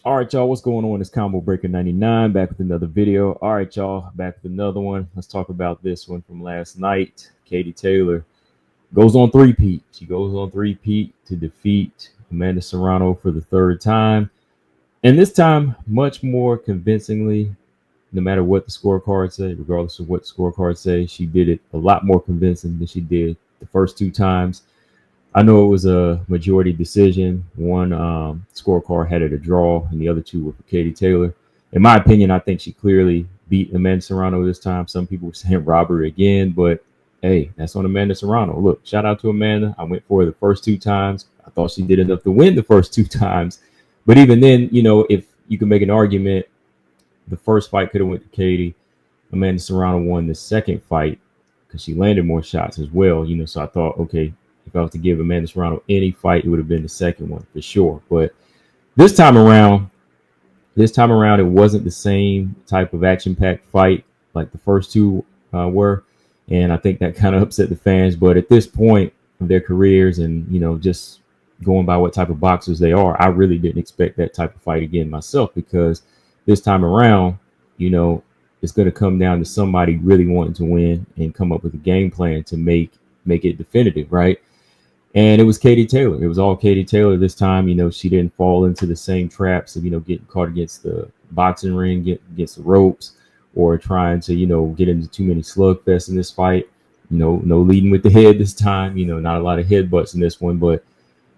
All right, y'all, what's going on? It's Combo Breaker 99 back with another video. All right, y'all, back with another one. Let's talk about this one from last night. Katie Taylor goes on three-peat. She goes on three-peat to defeat Amanda Serrano for the third time. And this time, much more convincingly, no matter what the scorecards say, regardless of what the scorecards say, she did it a lot more convincing than she did the first two times. I know it was a majority decision. One scorecard had it a draw, and the other two were for Katie Taylor. In my opinion, I think she clearly beat Amanda Serrano this time. Some people were saying robbery again, but hey, that's on Amanda Serrano. Look, shout out to Amanda. I went for her the first two times. I thought she did enough to win the first two times. But even then, if you can make an argument, the first fight could have went to Katie. Amanda Serrano won the second fight because she landed more shots as well. So I thought, okay, if I was to give Amanda Serrano any fight, it would have been the second one for sure. But this time around, it wasn't the same type of action-packed fight like the first two were, and I think that kind of upset the fans. But at this point of their careers, and just going by what type of boxers they are, I really didn't expect that type of fight again myself, because this time around, it's going to come down to somebody really wanting to win and come up with a game plan to make it definitive, right? And it was Katie Taylor. It was all Katie Taylor this time. She didn't fall into the same traps of, getting caught against the boxing ring, against the ropes, or trying to, get into too many slugfests in this fight. No leading with the head this time. Not a lot of headbutts in this one, but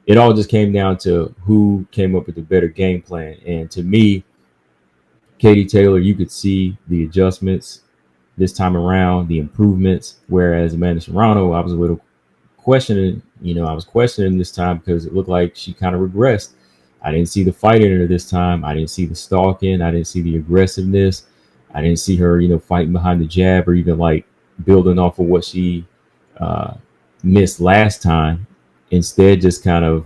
it all just came down to who came up with a better game plan. And to me, Katie Taylor, you could see the adjustments this time around, the improvements, whereas Amanda Serrano, I was a little questioning, I was questioning this time because it looked like she kind of regressed. I didn't see the fight in her this time. I didn't see the stalking. I didn't see the aggressiveness. I didn't see her, fighting behind the jab, or even like building off of what she missed last time. Instead, just kind of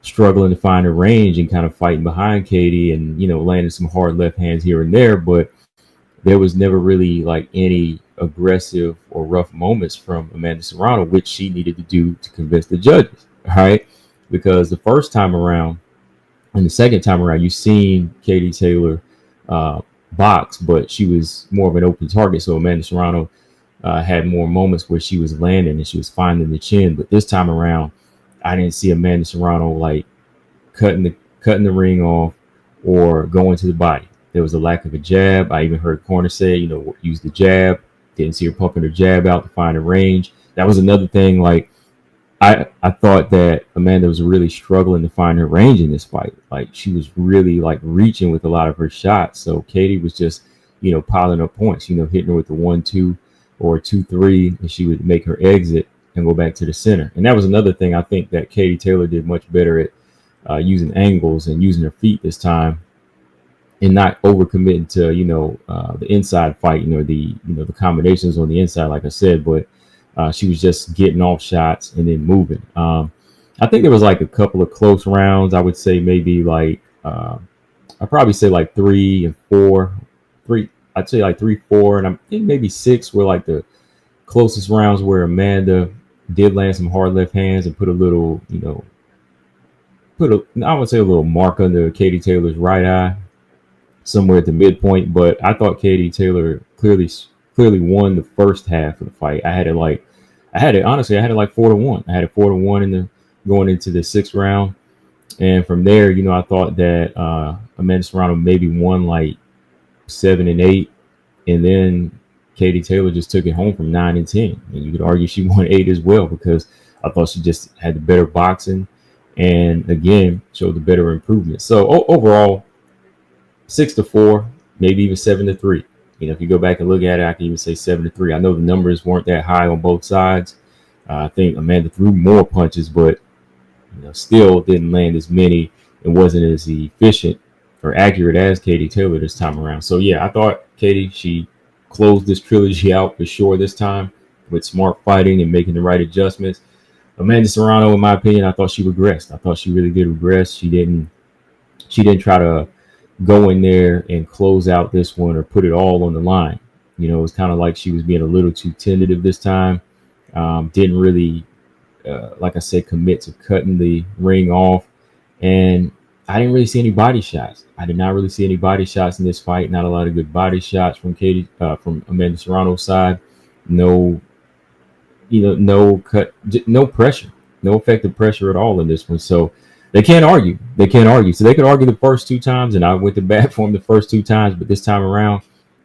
struggling to find a range and kind of fighting behind Katie, and landing some hard left hands here and there. But there was never really like any aggressive or rough moments from Amanda Serrano, which she needed to do to convince the judges. All right. Because the first time around and the second time around, you've seen Katie Taylor box, but she was more of an open target. So Amanda Serrano had more moments where she was landing and she was finding the chin. But this time around, I didn't see Amanda Serrano like cutting the ring off or going to the body. There was a lack of a jab. I even heard corner say, use the jab. Didn't see her pumping her jab out to find a range. That was another thing. Like, I thought that Amanda was really struggling to find her range in this fight. Like, she was really like reaching with a lot of her shots. So Katie was just, piling up points, hitting her with the 1-2 or 2-3, and she would make her exit and go back to the center. And that was another thing I think that Katie Taylor did much better at, using angles and using her feet this time, and not overcommitting to the inside fight, the combinations on the inside, like I said. But she was just getting off shots and then moving. I think there was like a couple of close rounds. I would say maybe like I'd probably say like 3 and 4. I'd say like 3, 4, and I think maybe 6 were like the closest rounds where Amanda did land some hard left hands and put a little, I would say a little mark under Katie Taylor's right eye, somewhere at the midpoint. But I thought Katie Taylor clearly won the first half of the fight. I had it like 4-1. I had it 4-1 going into the 6th round. And from there, I thought that Amanda Serrano maybe won like 7 and 8. And then Katie Taylor just took it home from 9 and 10. And you could argue she won 8 as well, because I thought she just had the better boxing and again showed the better improvement. So overall, 6-4, maybe even 7-3. If you go back and look at it, I can even say 7-3. I know the numbers weren't that high on both sides. I think Amanda threw more punches, but still didn't land as many and wasn't as efficient or accurate as Katie Taylor this time around. So yeah, I thought Katie, she closed this trilogy out for sure this time with smart fighting and making the right adjustments. Amanda Serrano, in my opinion, I thought she regressed. I thought she really did regress. She didn't try to go in there and close out this one or put it all on the line. It was kind of like she was being a little too tentative this time. Didn't really, like I said, commit to cutting the ring off. And I didn't really see any body shots. I did not really see any body shots in this fight. Not a lot of good body shots from from Amanda Serrano's side. No, no cut, no pressure, no effective pressure at all in this one. So they can't argue. They can't argue. So they could argue the first two times, and I went to bat for them the first two times, but this time around,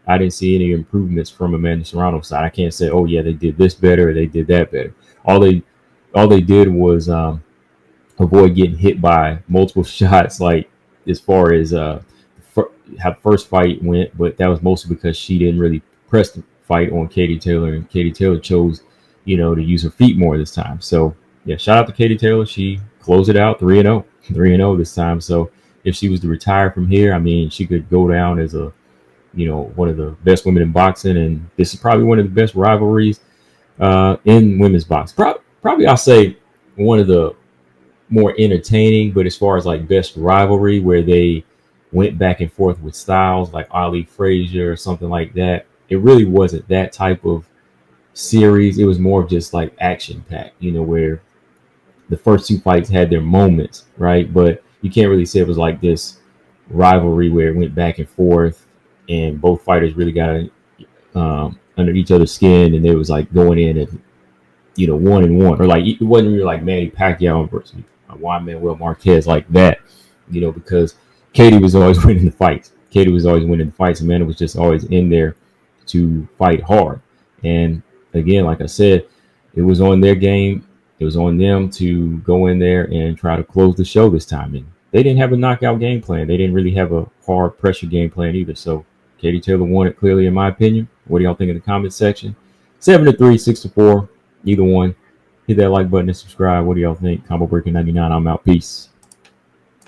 I didn't see any improvements from Amanda Serrano's side. I can't say, oh yeah, they did this better or they did that better. All they all they did was avoid getting hit by multiple shots, like as far as how the first fight went, but that was mostly because she didn't really press the fight on Katie Taylor, and Katie Taylor chose, to use her feet more this time. So yeah, shout out to Katie Taylor. She closed it out 3-0, 3-0 this time. So if she was to retire from here, I mean, she could go down as one of the best women in boxing, and this is probably one of the best rivalries in women's boxing. Probably I'll say one of the more entertaining, but as far as like best rivalry where they went back and forth with styles like Ali Frazier or something like that, it really wasn't that type of series. It was more of just like action packed, where the first two fights had their moments, right? But you can't really say it was like this rivalry where it went back and forth and both fighters really got under each other's skin, and they was like going in at 1-1, or like it wasn't really like Manny Pacquiao versus Juan Manuel Marquez like that, because Katie was always winning the fights. Katie was always winning the fights. Amanda was just always in there to fight hard. And again, like I said, it was on their game. It was on them to go in there and try to close the show this time. And they didn't have a knockout game plan. They didn't really have a hard pressure game plan either. So Katie Taylor won it clearly, in my opinion. What do y'all think in the comment section? 7-3, 6-4, either one. Hit that like button and subscribe. What do y'all think? Combo Breaker 99. I'm out. Peace.